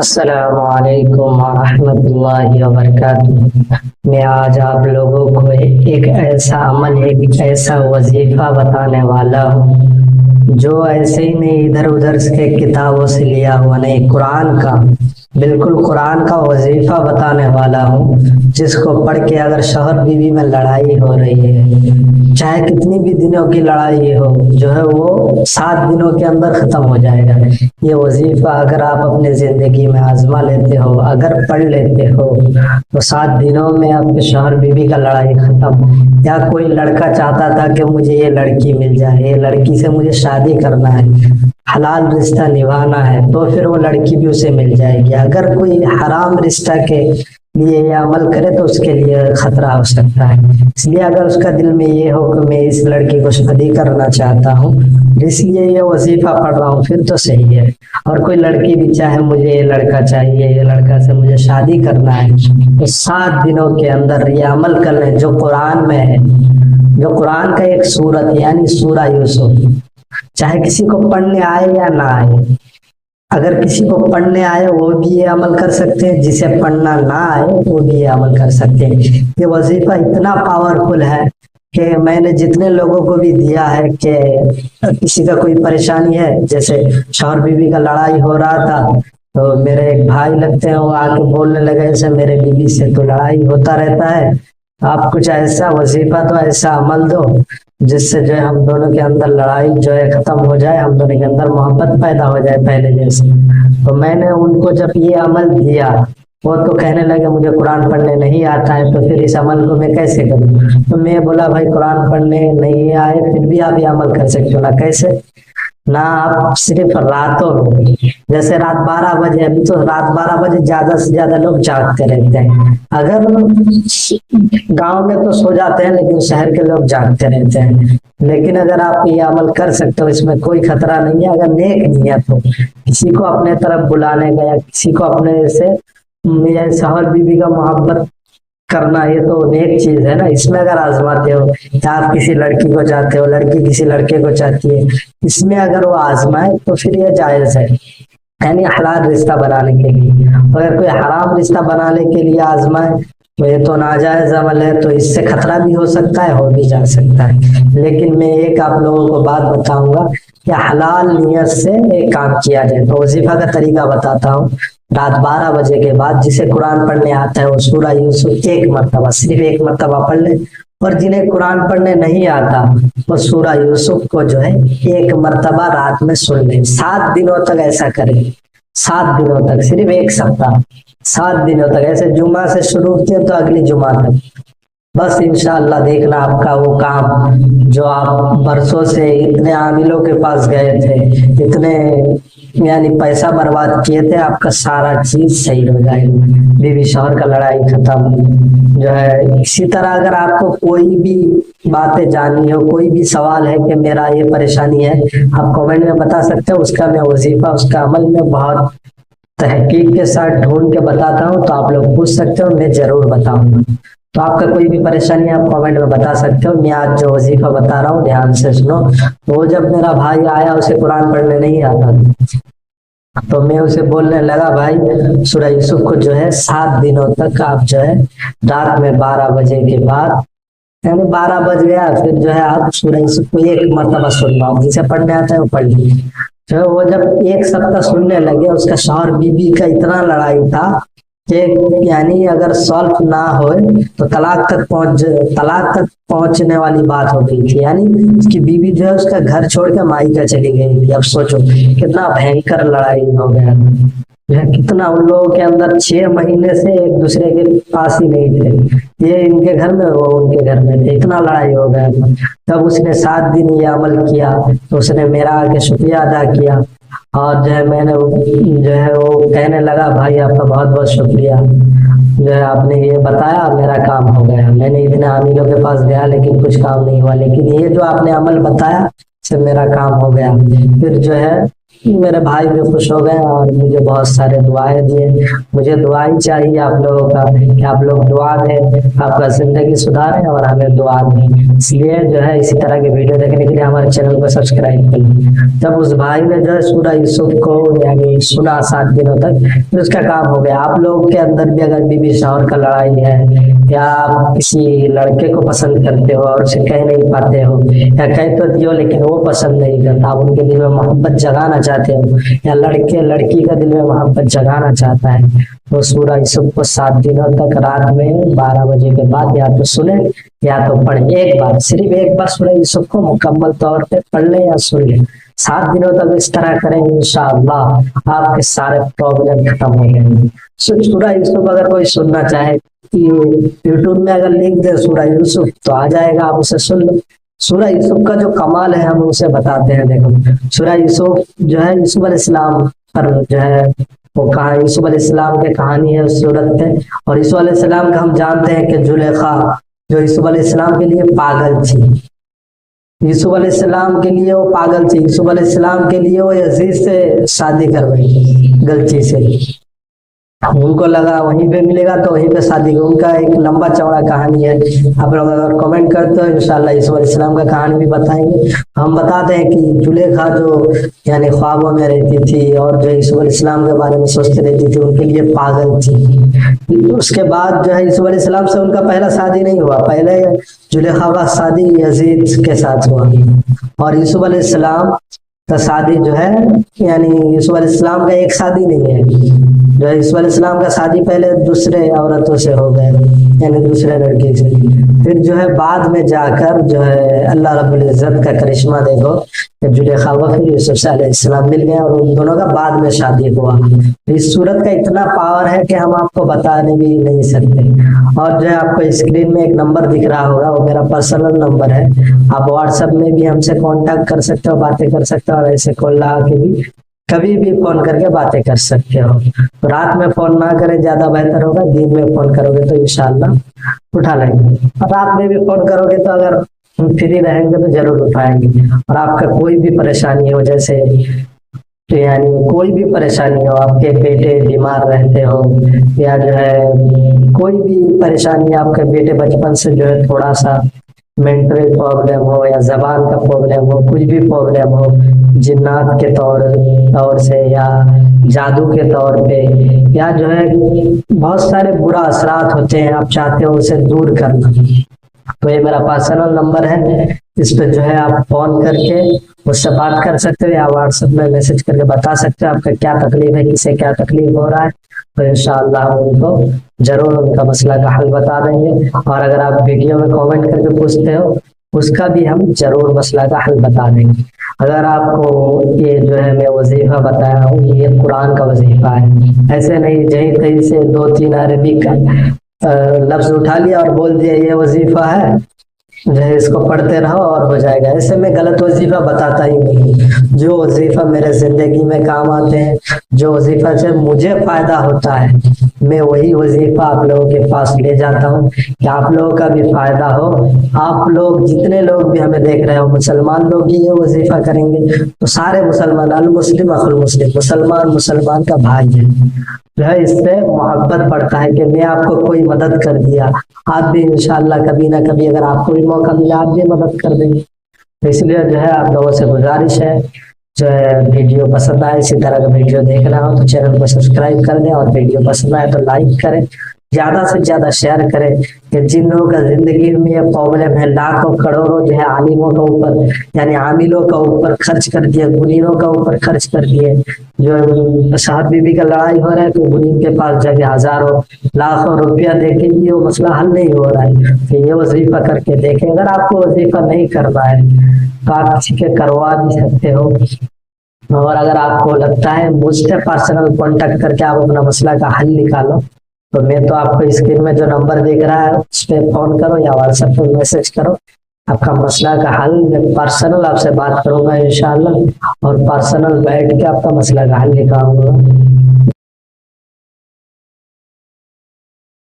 السلام علیکم ورحمۃ اللہ وبرکاتہ۔ میں آج آپ لوگوں کو ایک ایسا عمل، ایک ایسا وظیفہ بتانے والا ہوں جو ایسے ہی نہیں ادھر ادھر سے کتابوں سے لیا ہوا نہیں، قرآن کا، بالکل قرآن کا وظیفہ بتانے والا ہوں، جس کو پڑھ کے اگر شوہر بیوی میں لڑائی ہو رہی ہے، چاہے کتنی بھی دنوں کی لڑائی ہو، جو ہے وہ 7 دنوں کے اندر ختم ہو جائے گا۔ یہ وظیفہ اگر آپ اپنے زندگی میں آزما لیتے ہو، اگر پڑھ لیتے ہو، تو 7 دنوں میں آپ کے شوہر بیوی کا لڑائی ختم۔ یا کوئی لڑکا چاہتا تھا کہ مجھے یہ لڑکی مل جائے، یہ لڑکی سے مجھے شادی کرنا ہے، حلال رشتہ نبھانا ہے، تو پھر وہ لڑکی بھی اسے مل جائے گی۔ اگر کوئی حرام رشتہ کے لیے یہ عمل کرے تو اس کے لیے خطرہ ہو سکتا ہے۔ اس لیے اگر اس کا دل میں یہ ہو کہ میں اس لڑکی کو شادی کرنا چاہتا ہوں، اس لیے یہ وظیفہ پڑھ رہا ہوں، پھر تو صحیح ہے۔ اور کوئی لڑکی بھی چاہے مجھے یہ لڑکا چاہیے، یہ لڑکا سے مجھے شادی کرنا ہے، تو 7 دنوں کے اندر یہ عمل کر لیں جو قرآن میں ہے، جو قرآن کا ایک سورت یعنی سورہ یوسف، چاہے کسی کو پڑھنے آئے یا نہ آئے۔ اگر کسی کو پڑھنے آئے وہ بھی یہ عمل کر سکتے ہیں، جسے پڑھنا نہ آئے وہ بھی یہ عمل کر سکتے ہیں۔ یہ وظیفہ اتنا پاورفل ہے کہ میں نے جتنے لوگوں کو بھی دیا ہے کہ کسی کا کوئی پریشانی ہے، جیسے شوہر بیوی کا لڑائی ہو رہا تھا، تو میرے ایک بھائی لگتے ہیں، وہ آ کے بولنے لگے ایسے میرے بیوی سے تو لڑائی ہوتا رہتا ہے، آپ کچھ ایسا وظیفہ دو، ایسا عمل دو جس سے جو ہے ہم دونوں کے اندر لڑائی جو ہے ختم ہو جائے، ہم دونوں کے اندر محبت پیدا ہو جائے پہلے جیسے۔ تو میں نے ان کو جب یہ عمل دیا، وہ تو کہنے لگے مجھے قرآن پڑھنے نہیں آتا ہے، تو پھر اس عمل کو میں کیسے کروں؟ تو میں بولا بھائی قرآن پڑھنے نہیں آئے پھر بھی آپ یہ عمل کر سکتے ہو نا، کیسے نہ؟ آپ صرف راتوں میں، جیسے رات 12 بجے، ابھی تو رات 12 بجے زیادہ سے زیادہ لوگ جاگتے رہتے ہیں، اگر گاؤں میں تو سو جاتے ہیں لیکن شہر کے لوگ جاگتے رہتے ہیں۔ لیکن اگر آپ یہ عمل کر سکتے ہو، اس میں کوئی خطرہ نہیں ہے، اگر نیک نیت ہو، کسی کو اپنے طرف بلانے کا یا کسی کو اپنے سے یا شوہر بیوی کا محبت کرنا، یہ تو نیک چیز ہے نا۔ اس میں اگر آزماتے ہو، یا آپ کسی لڑکی کو چاہتے ہو، لڑکی کسی لڑکے کو چاہتی ہے، اس میں اگر وہ آزمائے تو پھر یہ جائز ہے، یعنی حلال رشتہ بنانے کے لیے۔ اگر کوئی حرام رشتہ بنانے کے لیے آزمائے تو یہ تو ناجائز عمل ہے، تو اس سے خطرہ بھی ہو سکتا ہے، ہو بھی جا سکتا ہے۔ لیکن میں ایک آپ لوگوں کو بات بتاؤں گا کہ حلال نیت سے ایک کام کیا جائے، تو وظیفہ کا طریقہ بتاتا ہوں۔ رات 12 بجے کے بعد جسے قرآن پڑھنے آتا ہے وہ سورہ یوسف ایک مرتبہ، صرف ایک مرتبہ پڑھ لے، اور جنہیں قرآن پڑھنے نہیں آتا وہ سورہ یوسف کو جو ہے ایک مرتبہ رات میں سن لیں۔ 7 دنوں تک ایسا کریں، 7 دنوں تک، صرف ایک سپتاہ، 7 دنوں تک، ایسے جمعہ سے شروع کیے تو اگلی جمعہ تک، بس انشاءاللہ دیکھنا آپ کا وہ کام جو آپ برسوں سے اتنے عاملوں کے پاس گئے تھے، اتنے یعنی پیسہ برباد کیے تھے، آپ کا سارا چیز صحیح ہو جائے گا، بیوی شوہر کا لڑائی ختم جو ہے۔ اسی طرح اگر آپ کو کوئی بھی باتیں جاننی ہو، کوئی بھی سوال ہے کہ میرا یہ پریشانی ہے، آپ کمنٹ میں بتا سکتے ہو، اس کا میں وظیفہ، اس کا عمل میں بہت تحقیق کے ساتھ ڈھونڈ کے بتاتا ہوں، تو آپ لوگ پوچھ سکتے ہو، میں ضرور بتاؤں گا۔ تو آپ کا کوئی بھی پریشانی آپ کمنٹ میں بتا سکتے ہو۔ میں آج جو وظیفہ بتا رہا ہوں دھیان سے سنو۔ وہ جب میرا بھائی آیا، اسے قرآن پڑھنے نہیں آتا تھا، تو میں اسے بولنے لگا بھائی سورہ یوسف کو جو ہے 7 دنوں تک آپ جو ہے رات میں 12 بجے کے بعد، یعنی 12 بج گیا پھر جو ہے آپ سورہ یوسف کو ایک مرتبہ سن لو، جسے پڑھنے آتا ہے وہ پڑھ لیجیے۔ جو وہ جب ایک سپتہ سننے لگے، اس کا شوہر بیوی کا اتنا لڑائی تھا کہ یعنی اگر سالو نہ ہوئے تو طلاق تک پہنچنے والی بات ہو گئی تھی، یعنی اس کی بیوی جو ہے اس کا گھر چھوڑ کے مائکا چلی گئی تھی۔ اب سوچو کتنا بھینکر لڑائی ہو گیا، کتنا ان لوگوں کے اندر 6 مہینے سے ایک دوسرے کے پاس ہی نہیں تھے، یہ ان کے گھر میں وہ ان کے گھر میں تھے، اتنا لڑائی ہو گیا تھا۔ تب اس نے 7 دن یہ عمل کیا، تو اس نے میرا آ کے شکریہ ادا کیا، اور جو ہے میں نے جو ہے وہ کہنے لگا بھائی آپ کا بہت بہت شکریہ، جو ہے آپ نے یہ بتایا، میرا کام ہو گیا۔ میں نے اتنے عاملوں کے پاس گیا لیکن کچھ کام نہیں ہوا، لیکن یہ جو آپ نے عمل بتایا اس سے میرا کام ہو گیا۔ پھر جو ہے میرے بھائی بھی خوش ہو گئے اور مجھے بہت سارے دعائیں دیے. مجھے دعا ہی چاہیے آپ لوگوں کا کہ آپ لوگ دعا دیں, آپ کا زندگی سدھاریں اور ہمیں دعا دیں. اس لیے جو ہے اسی طرح کی ویڈیو دیکھنے کے لیے ہمارے چینل کو سبسکرائب کر لیں. جب اس بھائی نے جو ہے سورہ یوسف کو یعنی سنا 7 دنوں تک, پھر اس کا کام ہو گیا. آپ لوگوں کے اندر بھی اگر بیوی شوہر کا لڑائی ہے, یا آپ کسی لڑکے کو پسند کرتے ہو اور اسے کہہ نہیں پاتے ہو, یا کہہ تو دیو لیکن وہ پسند نہیں کرتا, آپ ان کے دل میں محبت جگانا چاہتے ہو, یا لڑکے لڑکی کا دل میں محبت جگانا چاہتا ہے, تو سورہ یوسف کو 7 دنوں تک رات میں 12 بجے کے بعد یا تو سنیں یا تو پڑھیں. ایک بار, صرف ایک بار سورہ یوسف کو مکمل طور پہ پڑھ لیں یا سن لیں. 7 دنوں تک اس طرح کریں, انشاءاللہ آپ کے سارے پرابلم ختم ہو جائیں گے. سورہ یوسف اگر کوئی سننا چاہے, یوٹیوب میں اگر لکھ دے سورہ یوسف تو آ جائے گا, آپ اسے سن لو. سورہ یوسف کا جو کمال ہے ہم اسے بتاتے ہیں. دیکھو سورہ یوسف جو ہے یوسف علیہ السلام پر جو ہے وہ کہا, یوسف علیہ السلام کی کہانی ہے اس صورت پہ. اور یوسف علیہ السلام کا ہم جانتے ہیں کہ زلیخا جو یوسف علیہ السلام کے لیے پاگل تھی, یوسف علیہ السلام کے لیے وہ پاگل تھی. یوسف علیہ السلام کے لیے وہ یزید سے شادی کروائی غلطی سے. ان کو لگا وہیں پہ ملے گا تو وہیں پہ شادی. ان کا ایک لمبا چوڑا کہانی ہے. آپ لوگ اگر کمنٹ کرتے ہو انشاءاللہ یوسف علیہ السلام کا کہانی بھی بتائیں گے. ہم بتاتے ہیں کہ زلیخا جو یعنی خوابوں میں رہتی تھی اور جو یوسف علیہ السلام کے بارے میں سوچتی رہتی تھی, ان کے لیے پاگل تھی. اس کے بعد جو ہے یوسف علیہ السلام سے ان کا پہلا شادی نہیں ہوا, پہلے زلیخا کا شادی یزید کے ساتھ ہوا. اور یوسف علیہ السلام کا شادی جو ہے یعنی یوسف علیہ السلام کا ایک شادی نہیں ہے, جو ہے یوسف علیہ السلام کا شادی پہلے دوسرے عورتوں سے ہو گئے, یعنی دوسرے لڑکی سے. پھر جو ہے بعد میں جا کر جو ہے اللہ رب العزت کا کرشمہ دیکھو کہ زلیخا و پھر یوسف سے علیہ السلام مل گئے اور ان دونوں کا بعد میں شادی ہوا. اس صورت کا اتنا پاور ہے کہ ہم آپ کو بتانے بھی نہیں سکتے. اور جو ہے آپ کو اسکرین میں ایک نمبر دکھ رہا ہوگا, وہ میرا پرسنل نمبر ہے. آپ واٹس ایپ میں بھی ہم سے کانٹیکٹ کر سکتے ہو, باتیں کر سکتے ہو, اور ایسے کال لگا کے بھی کبھی بھی فون کر کے باتیں کر سکتے ہو. رات میں فون نہ کریں, زیادہ بہتر ہوگا. دن میں فون کرو گے تو انشاءاللہ اٹھا لیں گے. اور رات میں بھی فون کرو گے تو اگر ہم فری رہیں گے تو ضرور اٹھائیں گے. اور آپ کا کوئی بھی پریشانی ہو, جیسے یعنی کوئی بھی پریشانی ہو, آپ کے بیٹے بیمار رہتے ہو, یا جو ہے کوئی بھی پریشانی, آپ کے بیٹے بچپن سے جو ہے تھوڑا سا مینٹل پرابلم ہو, یا زبان کا پرابلم ہو, کچھ بھی پرابلم ہو, جنات کے طور سے یا جادو کے طور پہ, یا جو ہے بہت سارے برا اثرات ہوتے ہیں, آپ چاہتے ہو اسے دور کرنا, تو یہ میرا پرسنل نمبر ہے. اس پہ جو ہے آپ فون کر کے مجھ سے بات کر سکتے ہو, یا واٹس ایپ میں میسج کر کے بتا سکتے ہو آپ کا کیا تکلیف ہے, کسے کیا تکلیف ہو رہا ہے. تو انشاءاللہ ہم ان کو ضرور ان کا مسئلہ کا حل بتا دیں گے. اور اگر آپ ویڈیو میں کامنٹ کر کے پوچھتے ہو, اس کا بھی ہم ضرور مسئلہ کا حل بتا دیں گے. اگر آپ کو یہ جو ہے میں وظیفہ بتایا ہوں, یہ قرآن کا وظیفہ ہے. ایسے نہیں جہیں کہیں سے 2-3 عربی کا لفظ اٹھا لیا اور بول دیا یہ وظیفہ ہے, جو ہے اس کو پڑھتے رہو اور ہو جائے گا. ایسے میں غلط وظیفہ بتاتا ہی نہیں. جو وظیفہ میرے زندگی میں کام آتے ہیں, جو وظیفہ سے مجھے فائدہ ہوتا ہے, میں وہی وظیفہ آپ لوگوں کے پاس لے جاتا ہوں کہ آپ لوگوں کا بھی فائدہ ہو. آپ لوگ جتنے لوگ بھی ہمیں دیکھ رہے ہو, مسلمان لوگ ہی یہ وظیفہ کریں گے تو سارے مسلمان, المسلم اخو المسلم, مسلمان مسلمان کا بھائی ہے. جو ہے اس سے محبت بڑھتا ہے کہ میں آپ کو کوئی مدد کر دیا, آپ بھی انشاءاللہ کبھی نہ کبھی اگر آپ کو بھی موقع ملا آپ بھی مدد کر دیں گے. تو اس لیے جو ہے آپ لوگوں سے گزارش ہے, جو ہے ویڈیو پسند آئے, اسی طرح کا ویڈیو دیکھنا ہو تو چینل کو سبسکرائب کر دیں, اور ویڈیو پسند آئے تو لائک کریں, زیادہ سے زیادہ شیئر کریں. کہ جن لوگوں کا زندگی میں یہ پرابلم ہے, لاکھوں کروڑوں جو ہے عالموں کا اوپر یعنی عاملوں کا اوپر خرچ کر دیے, گنینوں کا اوپر خرچ کر دیے. جو صاحب بیوی کا لڑائی ہو رہا ہے تو گنین کے پاس جا کے ہزاروں لاکھوں روپیہ دے کے بھی وہ مسئلہ حل نہیں ہو رہا ہے, تو یہ وظیفہ کر کے دیکھیں. اگر آپ کو وظیفہ نہیں کرنا ہے تو آپ کسی کے کروا بھی سکتے ہو. اور اگر آپ کو لگتا ہے مجھ سے پرسنل کانٹیکٹ کر کے آپ اپنا مسئلہ کا حل نکالو, تو میں تو آپ کو اسکرین میں جو نمبر دکھ رہا ہے اس پہ فون کرو یا واٹس ایپ پہ میسج کرو, آپ کا مسئلہ کا حل میں پرسنل آپ سے بات کروں گا انشاءاللہ, اور پرسنل بیٹھ کے آپ کا مسئلہ کا حل نکالوں گا.